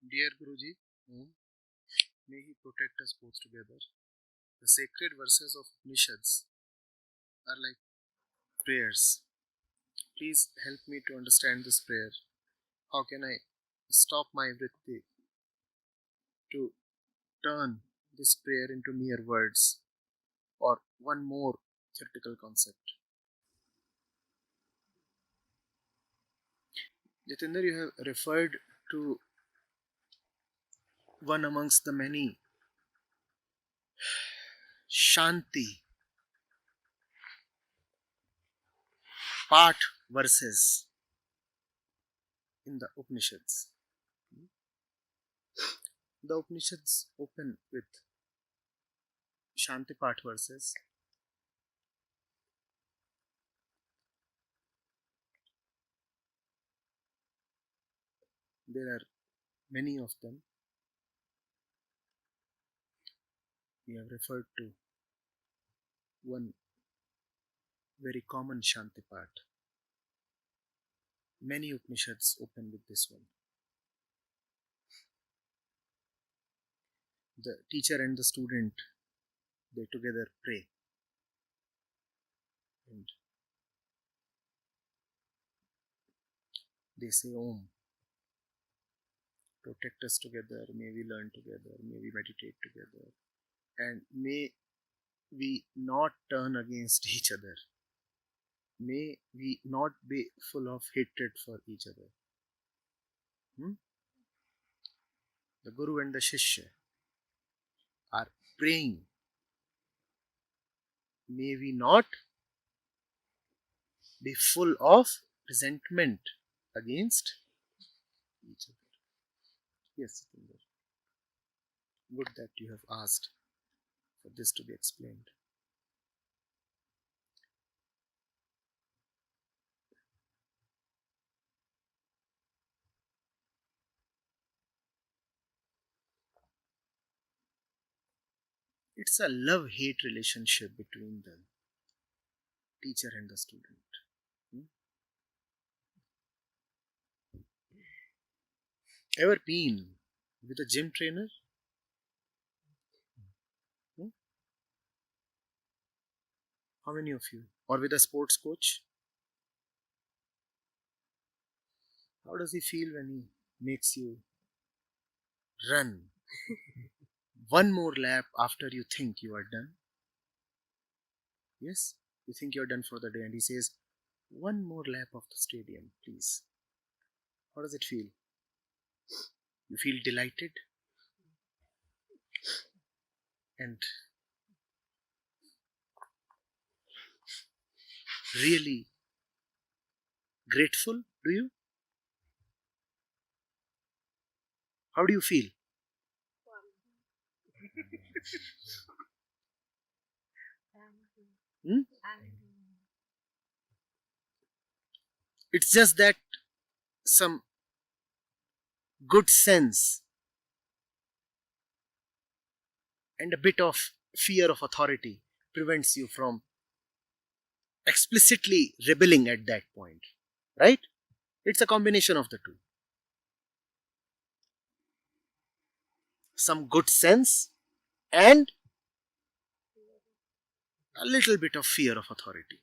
Dear Guruji, may he protect us both together. The sacred verses of Upanishads are like prayers. Please help me to understand this prayer. How can I stop my vritti to turn this prayer into mere words or one more theoretical concept? Jatinder, you have referred to one amongst the many Shanti part verses in the Upanishads. The Upanishads open with Shanti part verses. There are many of them. We have referred to one very common Shanti part. Many Upanishads open with this one. The teacher and the student, they together pray. And they say Om. Protect us together, may we learn together, may we meditate together, and may we not turn against each other. May we not be full of hatred for each other. The Guru and the Shishya are praying. May we not be full of resentment against each other. Yes, Satinder. Good that you have asked for this to be explained. It's a love-hate relationship between the teacher and the student. Ever been with a gym trainer? How many of you? Or with a sports coach? How does he feel when he makes you run one more lap after you think you are done? Yes, you think you're done for the day, and he says, one more lap of the stadium, please. How does it feel? You feel delighted and really grateful, do you? How do you feel? It's just that some good sense and a bit of fear of authority prevents you from explicitly rebelling at that point, right? It's a combination of the two. Some good sense and a little bit of fear of authority.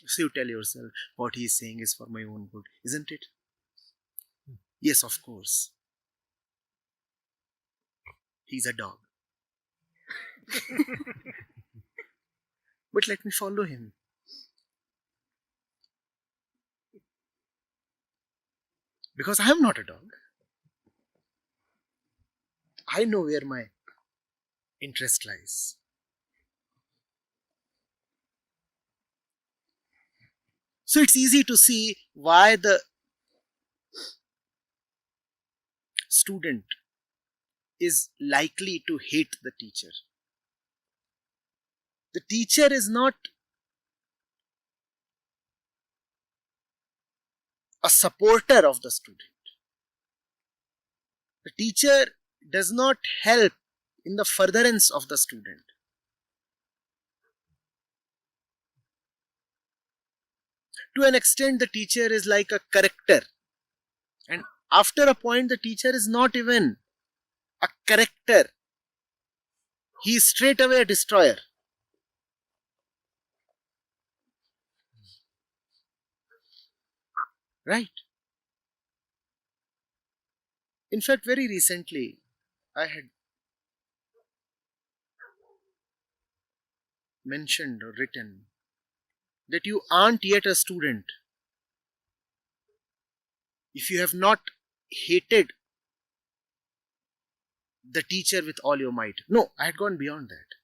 So you tell yourself, what he is saying is for my own good, isn't it? Yes, of course. He's a dog. But let me follow him. Because I am not a dog. I know where my interest lies. So it's easy to see why the student is likely to hate the teacher. The teacher is not a supporter of the student. The teacher does not help in the furtherance of the student. To an extent, the teacher is like a corrector after a point, the teacher is not even a character. He is straight away a destroyer. Right? In fact, very recently, I had mentioned or written that you aren't yet a student if you have not hated the teacher with all your might. No, I had gone beyond that.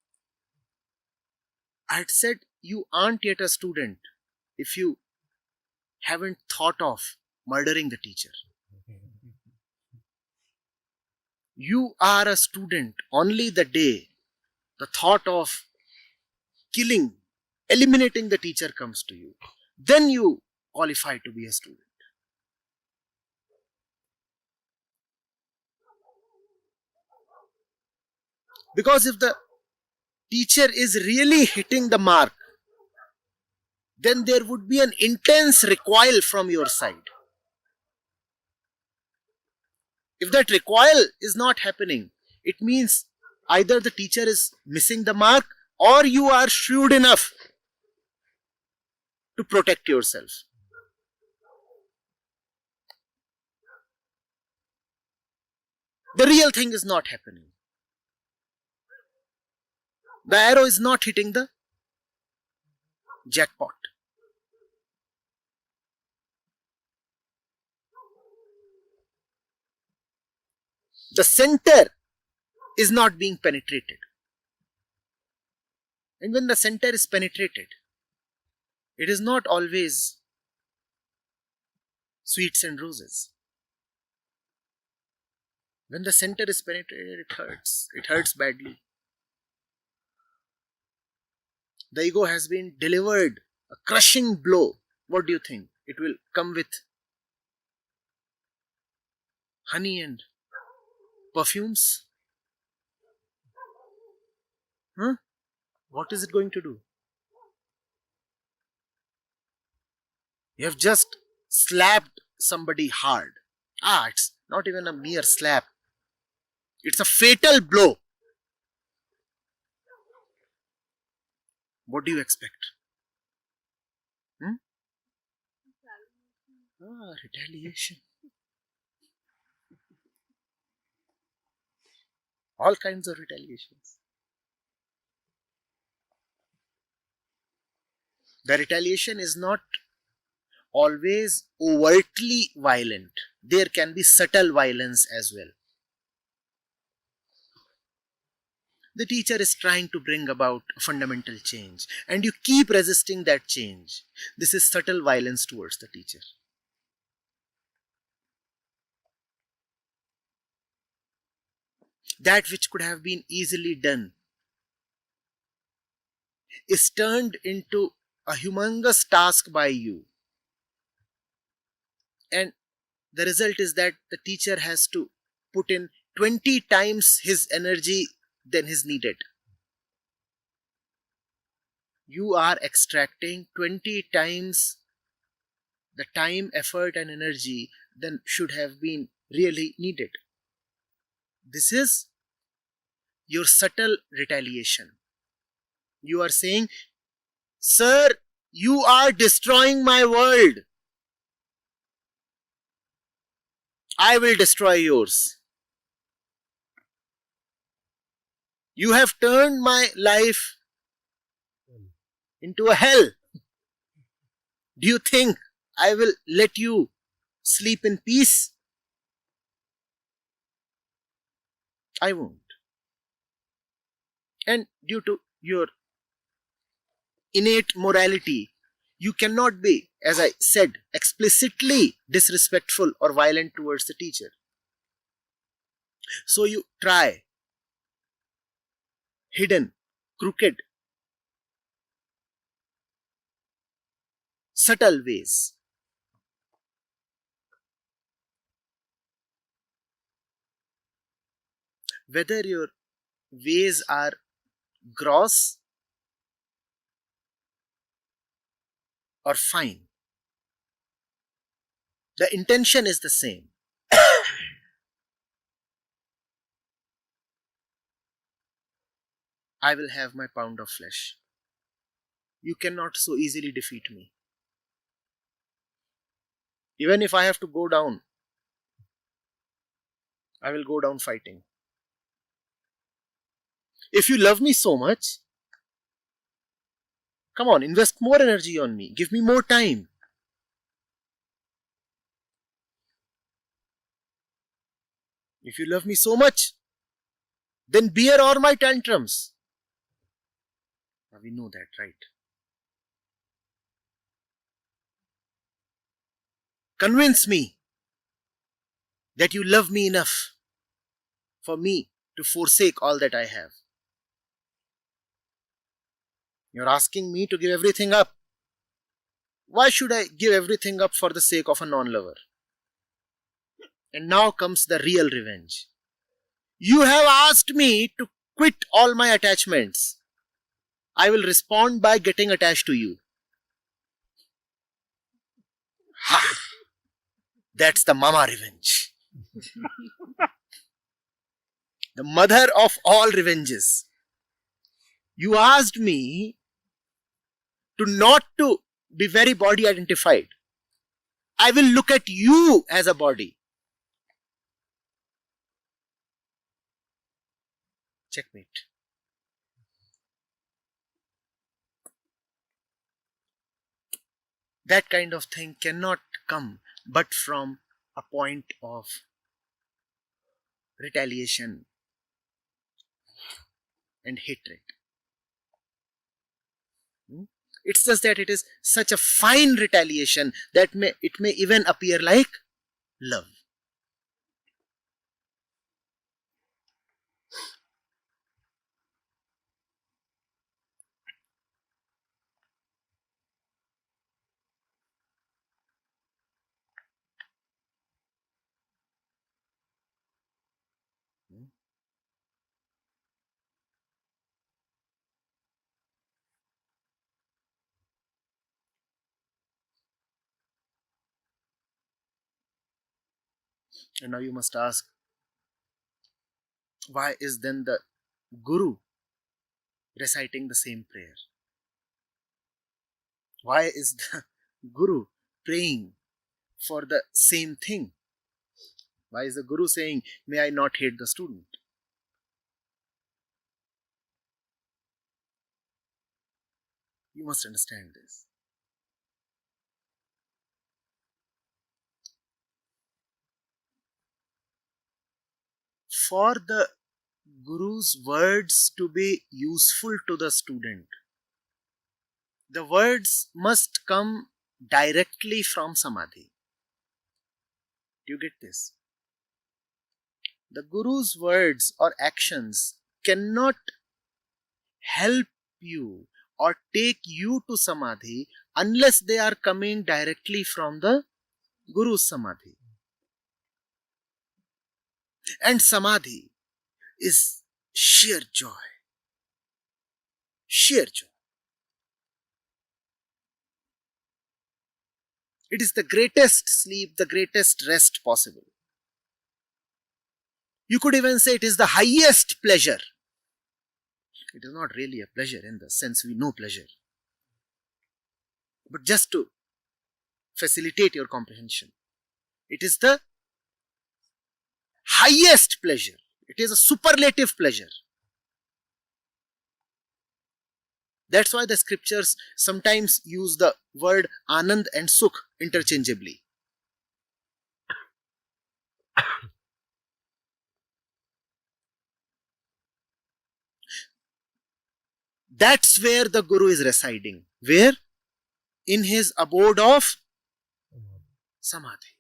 I had said you aren't yet a student if you haven't thought of murdering the teacher. You are a student only the day the thought of killing, eliminating the teacher comes to you. Then you qualify to be a student. Because if the teacher is really hitting the mark, then there would be an intense recoil from your side. If that recoil is not happening, it means either the teacher is missing the mark or you are shrewd enough to protect yourself. The real thing is not happening. The arrow is not hitting the jackpot. The center is not being penetrated. And when the center is penetrated, it is not always sweets and roses. When the center is penetrated, it hurts. It hurts badly. The ego has been delivered a crushing blow. What do you think? It will come with honey and perfumes? Huh? What is it going to do? You have just slapped somebody hard. It's not even a mere slap. It's a fatal blow. What do you expect? Retaliation. All kinds of retaliations. The retaliation is not always overtly violent. There can be subtle violence as well. The teacher is trying to bring about a fundamental change, and you keep resisting that change. This is subtle violence towards the teacher. That which could have been easily done is turned into a humongous task by you. And the result is that the teacher has to put in 20 times his energy than is needed. You are extracting 20 times the time, effort, and energy than should have been really needed. This is your subtle retaliation. You are saying, "Sir, you are destroying my world. I will destroy yours. You have turned my life into a hell. Do you think I will let you sleep in peace? I won't." And due to your innate morality, you cannot be, as I said, explicitly disrespectful or violent towards the teacher. So you try hidden, crooked, subtle ways. Whether your ways are gross or fine, the intention is the same. I will have my pound of flesh. You cannot so easily defeat me. Even if I have to go down, I will go down fighting. If you love me so much, come on, invest more energy on me. Give me more time. If you love me so much, then bear all my tantrums. Now we know that, right? Convince me that you love me enough for me to forsake all that I have. You're asking me to give everything up. Why should I give everything up for the sake of a non-lover? And now comes the real revenge. You have asked me to quit all my attachments. I will respond by getting attached to you. Ha! That's the mama revenge. The mother of all revenges. You asked me to not to be very body identified. I will look at you as a body. Checkmate. That kind of thing cannot come but from a point of retaliation and hatred. It's just that it is such a fine retaliation that it may even appear like love. And now you must ask, why is then the Guru reciting the same prayer? Why is the Guru praying for the same thing? Why is the Guru saying, may I not hate the student? You must understand this. For the Guru's words to be useful to the student, the words must come directly from Samadhi. Do you get this? The Guru's words or actions cannot help you or take you to Samadhi unless they are coming directly from the Guru's Samadhi. And Samadhi is sheer joy. Sheer joy. It is the greatest sleep, the greatest rest possible. You could even say it is the highest pleasure. It is not really a pleasure in the sense we know pleasure. But just to facilitate your comprehension, it is the highest pleasure. It is a superlative pleasure. That's why the scriptures sometimes use the word Anand and Sukh interchangeably. That's where the Guru is residing. Where? In his abode of Samadhi.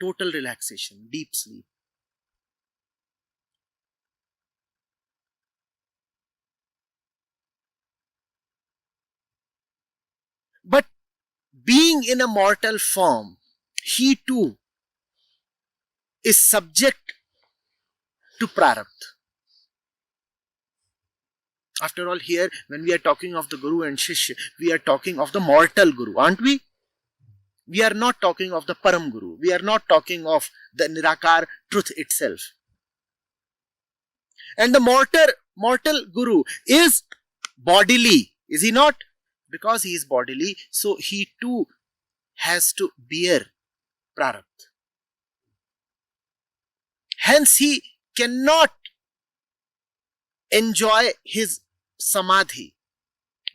Total relaxation, deep sleep. But being in a mortal form, he too is subject to prarabdha. After all, here, when we are talking of the Guru and Shishya, we are talking of the mortal Guru, aren't we? We are not talking of the Param Guru. We are not talking of the Nirakar truth itself. And the mortal guru is bodily, is he not? Because he is bodily, so he too has to bear prarabdha. Hence he cannot enjoy his samadhi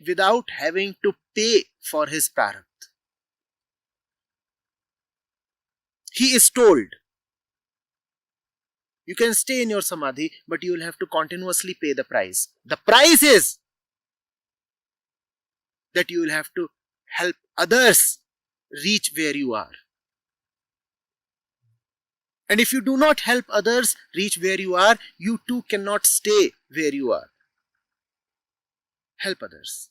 without having to pay for his prarabdha. He is told, you can stay in your samadhi, but you will have to continuously pay the price. The price is that you will have to help others reach where you are. And if you do not help others reach where you are, you too cannot stay where you are. Help others.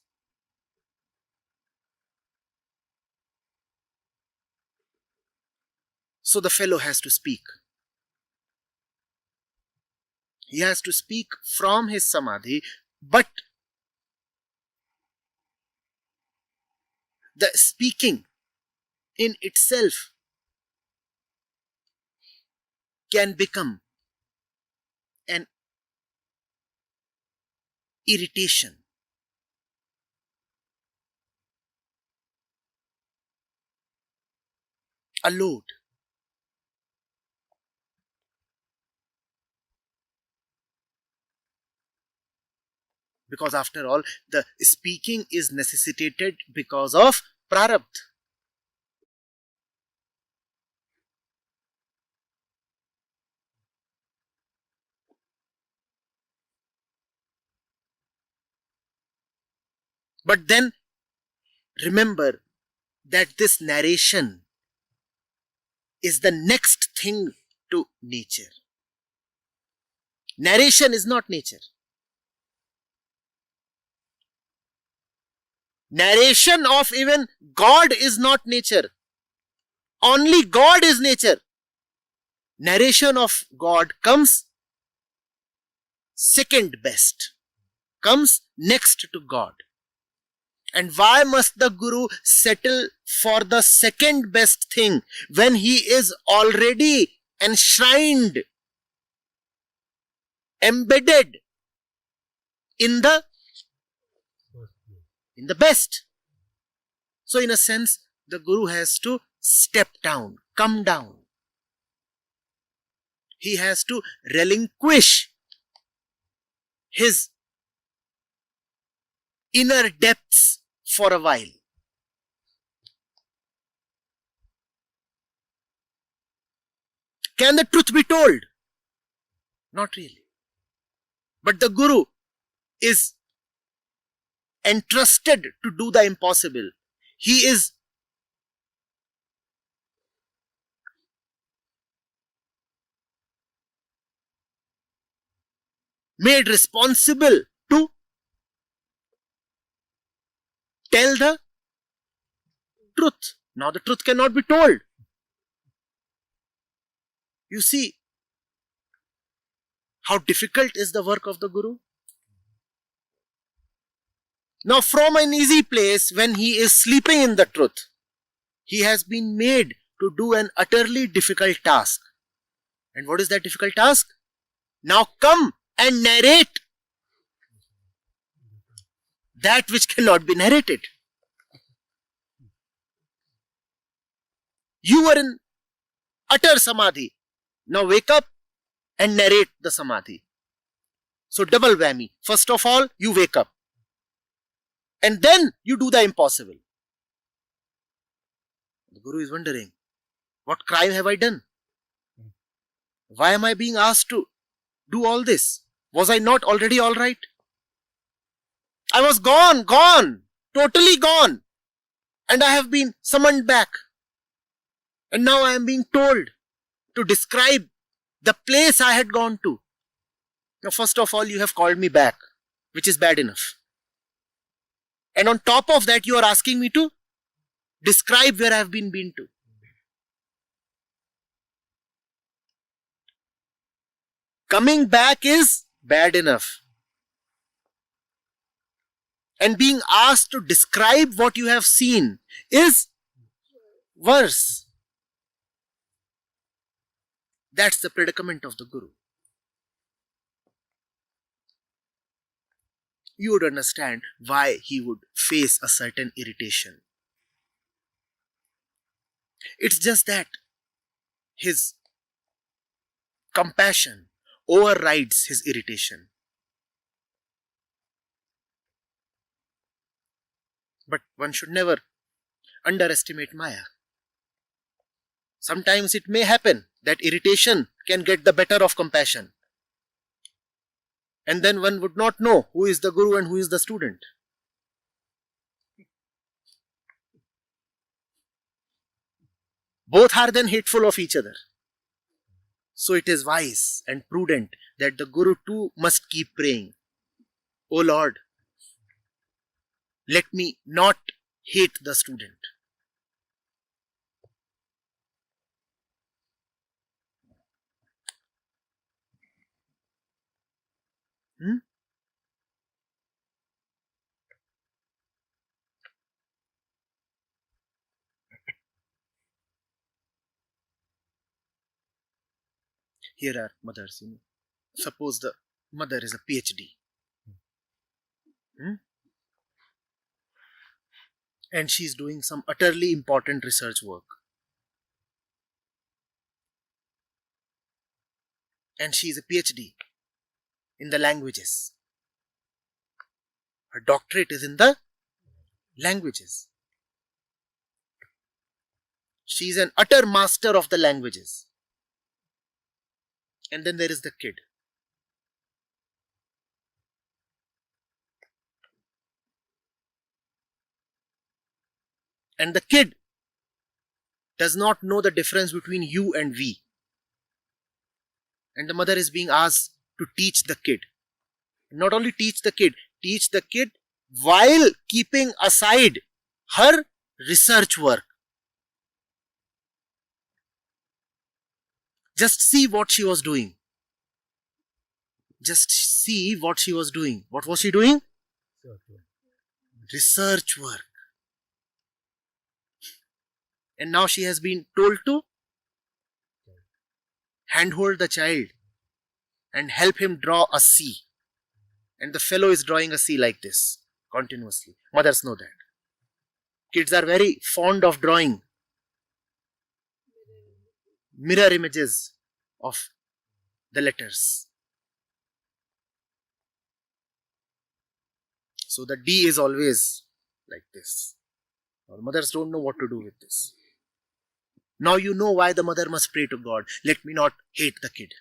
So the fellow has to speak. He has to speak from his samadhi, but the speaking in itself can become an irritation. A load. Because after all, the speaking is necessitated because of prarabdha. But then remember that this narration is the next thing to nature. Narration is not nature. Narration of even God is not nature. Only God is nature. Narration of God comes second best, comes next to God. And why must the Guru settle for the second best thing when he is already enshrined, embedded in the best? So in a sense, the Guru has to step down, come down. He has to relinquish his inner depths for a while. Can the truth be told? Not really. But the Guru is entrusted to do the impossible. He is made responsible to tell the truth. Now the truth cannot be told. You see how difficult is the work of the Guru? Now from an easy place, when he is sleeping in the truth, he has been made to do an utterly difficult task. And what is that difficult task? Now come and narrate that which cannot be narrated. You were in utter samadhi. Now wake up and narrate the samadhi. So double whammy. First of all, you wake up. And then you do the impossible. The Guru is wondering, what crime have I done? Why am I being asked to do all this? Was I not already all right? I was gone, totally gone. And I have been summoned back. And now I am being told to describe the place I had gone to. Now, first of all, you have called me back, which is bad enough. And on top of that, you are asking me to describe where I have been to. Coming back is bad enough. And being asked to describe what you have seen is worse. That's the predicament of the Guru. you would understand why he would face a certain irritation. It's just that his compassion overrides his irritation. But one should never underestimate Maya. Sometimes it may happen that irritation can get the better of compassion. And then one would not know who is the guru and who is the student. Both are then hateful of each other. So it is wise and prudent that the guru too must keep praying, O Lord, let me not hate the student. Hmm? Here are mothers. Suppose the mother is a PhD. Hmm? And she is doing some utterly important research work. And she is a PhD in the languages. Her doctorate is in the languages. She is an utter master of the languages. And then there is the kid. And the kid does not know the difference between you and we. And the mother is being asked to teach the kid. Not only teach the kid while keeping aside her research work. Just see what she was doing. Just see what she was doing. What was she doing? Research work. And now she has been told to handhold the child and help him draw a C. And the fellow is drawing a C like this continuously. Mothers know that. Kids are very fond of drawing mirror images of the letters. So the D is always like this. Our mothers don't know what to do with this. Now you know why the mother must pray to God. Let me not hate the kid.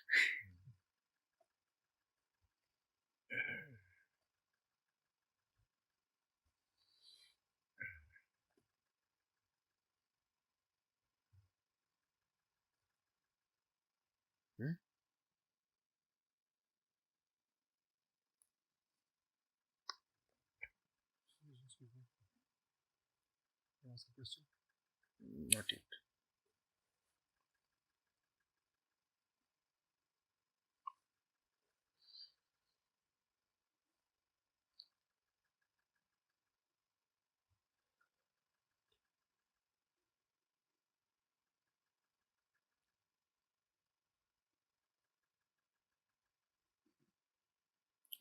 Hmm? Not yet.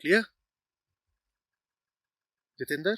Clear? Jitendra?